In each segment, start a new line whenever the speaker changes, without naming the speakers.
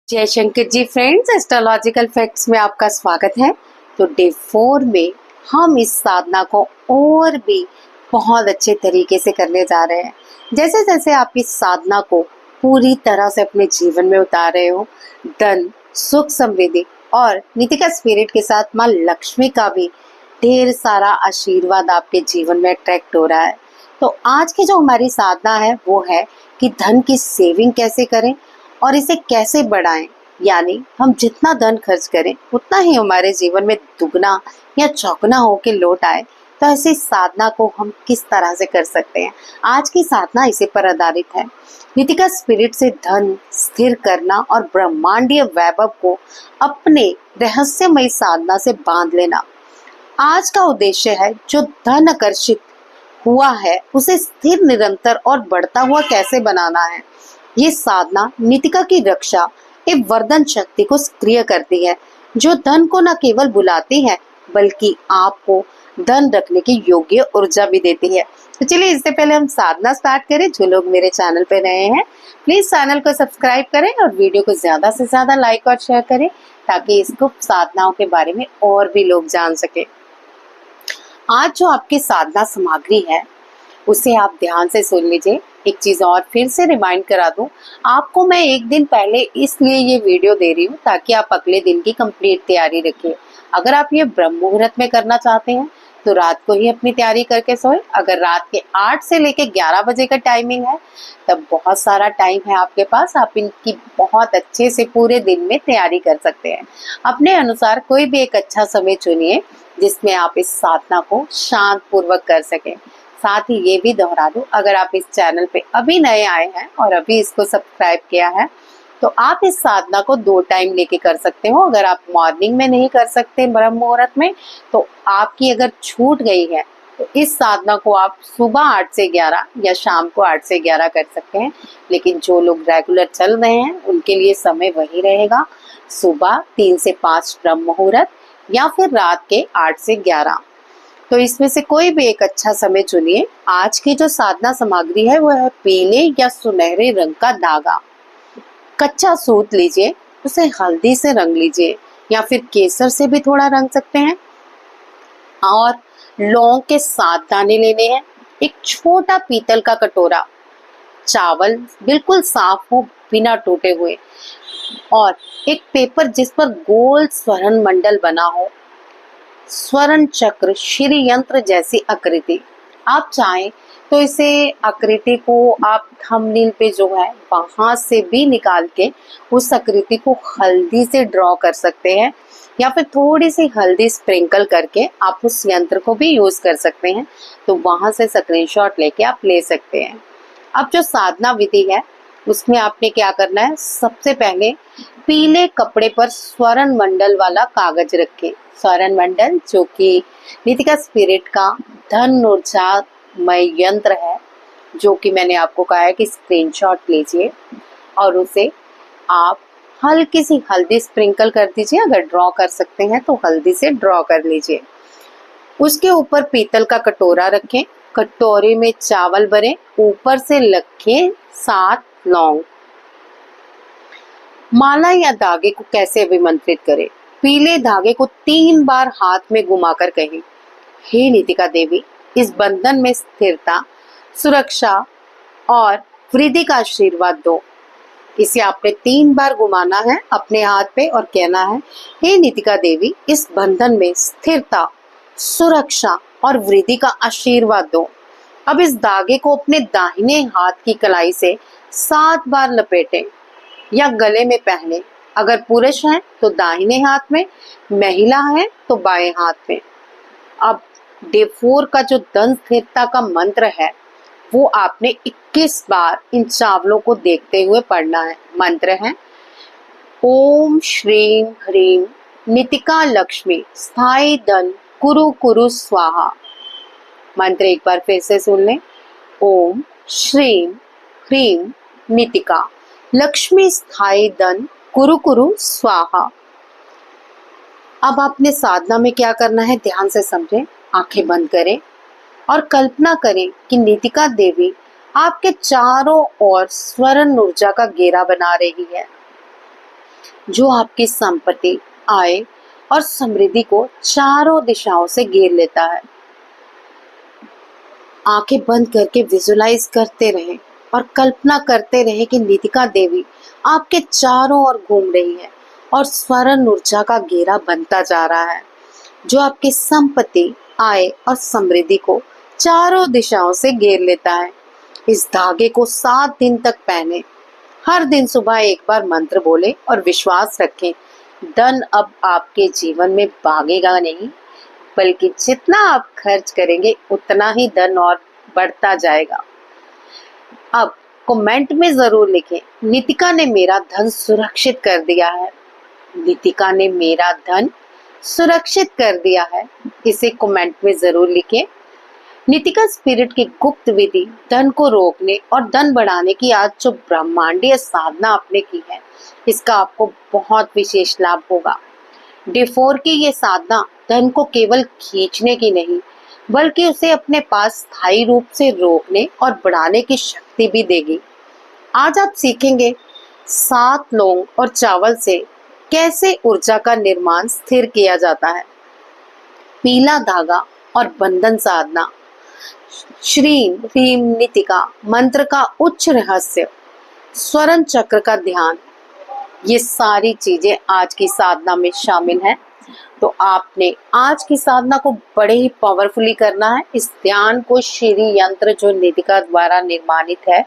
जय Shankar ji friends, astrological facts में आपका स्वागत है। तो डे 4 में हम इस साधना को और भी बहुत अच्छे तरीके से करने जा रहे हैं। जैसे जैसे आप इस साधना को पूरी तरह से अपने जीवन में उतार रहे हो, धन, सुख, समृद्धि और नीतिका स्पिरिट के साथ माँ लक्ष्मी का भी ढेर सारा आशीर्वाद आपके जीवन में अट्रैक्ट हो रहा है। तो आज की जो हमारी साधना है वो है कि धन की सेविंग कैसे करें और इसे कैसे बढ़ाएं। यानी हम जितना धन खर्च करें उतना ही हमारे जीवन में दुगना या चौगुना होके लौट आए। तो ऐसी साधना को हम किस तरह से कर सकते हैं, आज की साधना इसी पर आधारित है। नीतिका स्पिरिट से धन स्थिर करना और ब्रह्मांडीय वैभव को अपने रहस्यमय साधना से बांध लेना। आज का उद्देश्य है जो धन आकर्षित हुआ है उसे स्थिर, निरंतर और बढ़ता हुआ कैसे बनाना है। ये साधना नीतिका की रक्षा एवं वर्धन शक्ति को सक्रिय करती है, जो धन को न केवल बुलाती है बल्कि आपको धन रखने की योग्य ऊर्जा भी देती है। तो चलिए इससे पहले हम साधना स्टार्ट करें। जो लोग मेरे चैनल पे नए हैं प्लीज चैनल को सब्सक्राइब करें और वीडियो को ज्यादा से ज्यादा लाइक और शेयर करें ताकि इस गुप्त साधनाओं के बारे में और भी लोग जान सके। आज जो आपकी साधना सामग्री है उसे आप ध्यान से सुन लीजिए। एक चीज और फिर से रिमाइंड करा दूं, आपको मैं एक दिन पहले इसलिए ये वीडियो दे रही हूँ ताकि आप अगले दिन की कंप्लीट तैयारी रखिए। अगर आप ये ब्रह्म मुहूर्त में करना चाहते हैं तो रात को ही अपनी तैयारी करके सोए। अगर रात के 8 से लेके 11 बजे का टाइमिंग है तब बहुत सारा टाइम है आपके पास, आप इनकी बहुत अच्छे से पूरे दिन में तैयारी कर सकते हैं। अपने अनुसार कोई भी एक अच्छा समय चुनिए जिसमें आप इस साधना को शांत पूर्वक कर सकें। साथ ही ये भी दोहरा दूं, अगर आप इस चैनल पे अभी नए आए हैं और अभी इसको सब्सक्राइब किया है तो आप इस साधना को 2 टाइम लेके कर सकते हो। अगर आप मॉर्निंग में नहीं कर सकते ब्रह्म मुहूर्त में तो आपकी अगर छूट गई है तो इस साधना को आप सुबह 8 से 11 या शाम को 8 से 11 कर सकते हैं। लेकिन जो लोग रेगुलर चल रहे हैं उनके लिए समय वही रहेगा, सुबह 3 से 5 ब्रह्म मुहूर्त या फिर रात के 8 से 11। तो इसमें से कोई भी एक अच्छा समय चुनिए। आज की जो साधना सामग्री है वो है पीले या सुनहरे रंग का धागा। कच्चा सूत लीजिए, उसे हल्दी से रंग लीजिए या फिर केसर से भी थोड़ा रंग सकते हैं। और लौंग के 7 दाने लेने हैं। एक छोटा पीतल का कटोरा, चावल बिल्कुल साफ हो बिना टूटे हुए, और एक पेपर जिस पर गोल स्वर्ण मंडल बना हो, स्वर्ण चक्र, श्री यंत्र जैसी आकृति। आप चाहें तो इसे आकृति को आप थंबनेल पे जो है वहां से भी निकाल के उस आकृति को हल्दी से ड्रॉ कर सकते हैं या फिर थोड़ी सी हल्दी स्प्रिंकल करके आप उस यंत्र को भी यूज कर सकते हैं। तो वहां से स्क्रीनशॉट लेके आप ले सकते हैं। अब जो साधना विधि है उसमें आपने क्या करना है, सबसे पहले पीले कपड़े पर स्वर्ण मंडल वाला कागज रखें। स्वर्ण मंडल जो कि नीतिका स्पिरिट का धन ऊर्जामय यंत्र है, जो कि मैंने आपको कहा है कि स्क्रीनशॉट लीजिए और उसे आप हल्की सी हल्दी स्प्रिंकल कर दीजिए। अगर ड्रॉ कर सकते हैं तो हल्दी से ड्रॉ कर लीजिए। उसके ऊपर पीतल का कटोरा रखें, कटोरे में चावल भरें, ऊपर से रखें 7 लौंग। माला या धागे को कैसे अभिमंत्रित करें, पीले धागे को 3 बार हाथ में घुमाकर कहें, हे नीतिका देवी, इस बंधन में स्थिरता, सुरक्षा और वृद्धि का आशीर्वाद दो। इसे आपने 3 बार घुमाना है अपने हाथ पे और कहना है, हे नीतिका देवी, इस बंधन में स्थिरता, सुरक्षा और वृद्धि का आशीर्वाद दो। अब इस धागे को अपने दाहिने हाथ की कलाई से 7 बार लपेटें या गले में पहने। अगर पुरुष हैं तो दाहिने हाथ में, महिला है तो बाएं हाथ में। अब डे 4 का जो धन स्थिरता का मंत्र है वो आपने 21 बार इन चावलों को देखते हुए पढ़ना है। मंत्र है ओम श्रीम ह्रीम नीतिका लक्ष्मी स्थायी धन कुरु कुरु स्वाहा। मंत्र एक बार फिर से सुन लें, ओम श्रीम ह्रीम नीतिका लक्ष्मी स्थायी धन कुरु कुरु स्वाहा। अब आपने साधना में क्या करना है ध्यान से समझें। आंखें बंद करें और कल्पना करें कि नीतिका देवी आपके चारों ओर स्वर्ण ऊर्जा का घेरा बना रही है। जो आपकी संपत्ति, आय और समृद्धि को चारों दिशाओं से घेर लेता है। आंखें बंद करके विजुलाइज करते रहें और कल्पना करते रहें कि नितिका देवी आपके चारों ओर घूम रही है और स्वर्ण ऊर्जा का घेरा बनता जा रहा है, जो आपकी संपत्ति, आय और समृद्धि को चारों दिशाओं से घेर लेता है। इस धागे को 7 दिन तक पहने। हर दिन सुबह एक बार मंत्र बोले और विश्वास रखें, धन अब आपके जीवन में भागेगा नहीं, बल्कि जितना आप खर्च करेंगे उतना ही धन और बढ़ता जाएगा। अब कमेंट में जरूर लिखें, नितिका ने मेरा धन सुरक्षित कर दिया है। नितिका ने मेरा धन सुरक्षित कर दिया है। इसे कमेंट में जरूर लिखें। नितिका स्पिरिट की गुप्त विधि धन को रोकने और धन बढ़ाने की आज जो ब्रह्मांडीय साधना आपने की है, इसका आपको बहुत विशेष लाभ होगा। डे 4 की ये साधना धन को केवल खींचने की नहीं, बल्कि उसे अपने पास स्थायी रूप से रोकने और बढ़ाने की शक्ति भी देगी। आज आप सीखेंगे 7 लौंग और चावल से कैसे ऊर्जा का निर्माण स्थिर किया जाता है। पीला धागा और बंधन साधना, श्रीम ह्रीम नितिका मंत्र का उच्च रहस्य, स्वर्ण चक्र का ध्यान, ये सारी चीजें आज की साधना में शामिल हैं। तो आपने आज की साधना को बड़े ही पावरफुली करना है। इस ध्यान को श्री यंत्र जो नितिका द्वारा निर्माणित है,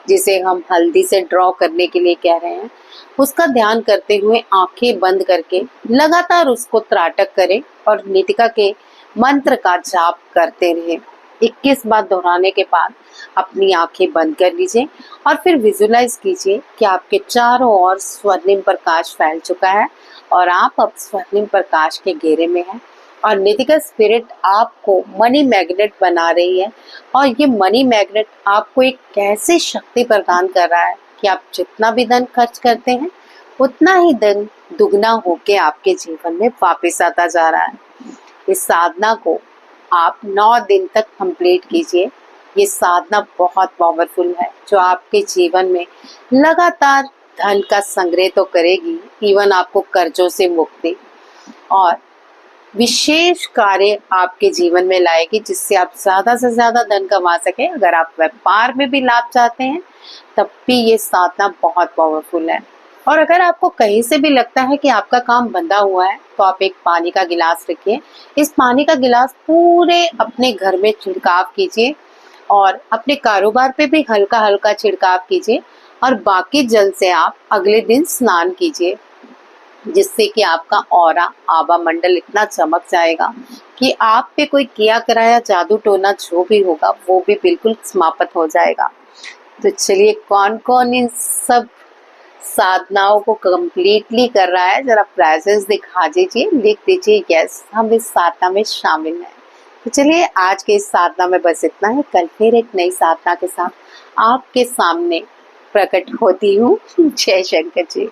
जिसे हम हल्दी से ड्रॉ करने के लिए कह रहे हैं, उसका ध्यान करते हुए आंखें बंद करके लगातार उसको त्राटक करें और नितिका के मंत्र का जाप करते रहें। 21 बार दोहराने के बाद अपनी आंखें बंद कर लीजिए और फिर विजुलाइज कीजिए कि आपके चारों ओर स्वर्णिम प्रकाश फैल चुका है और आप अब स्वर्णिम प्रकाश के घेरे में हैं और नितिका स्पिरिट आपको मनी मैग्नेट बना रही है। और ये मनी मैग्नेट आपको एक ऐसी शक्ति प्रदान कर रहा है कि आप जितना भी धन खर्च करते हैं उतना ही धन दुगना होके आपके जीवन में वापस आता जा रहा है। इस साधना को आप 9 दिन तक कंप्लीट कीजिए। ये साधना बहुत पावरफुल है, जो आपके जीवन में लगातार धन का संग्रह तो करेगी, इवन आपको कर्जों से मुक्ति और विशेष कार्य आपके जीवन में लाएगी, जिससे आप ज्यादा से ज्यादा धन कमा सके। अगर आप व्यापार में भी लाभ चाहते हैं तब भी ये साधना बहुत पावरफुल है। और अगर आपको कहीं से भी लगता है कि आपका काम बंधा हुआ है, तो आप एक पानी का गिलास रखिए। इस पानी का गिलास पूरे अपने घर में छिड़काव कीजिए और अपने कारोबार पे भी हल्का हल्का छिड़काव कीजिए और बाकी जल से आप अगले दिन स्नान कीजिए, जिससे कि आपका ऑरा आभा मंडल इतना चमक जाएगा कि आप पे कोई किया कराया जादू टोना जो भी होगा वो भी बिल्कुल समाप्त हो जाएगा। तो चलिए, कौन कौन इन सब साधनाओं को कंप्लीटली कर रहा है, जरा प्रेजेंस दिखा दीजिए, लिख दीजिए यस, हम इस साधना में शामिल हैं। तो चलिए, आज के इस साधना में बस इतना है। कल फिर एक नई साधना के साथ आपके सामने प्रकट होती हूँ। जय शंकर जी।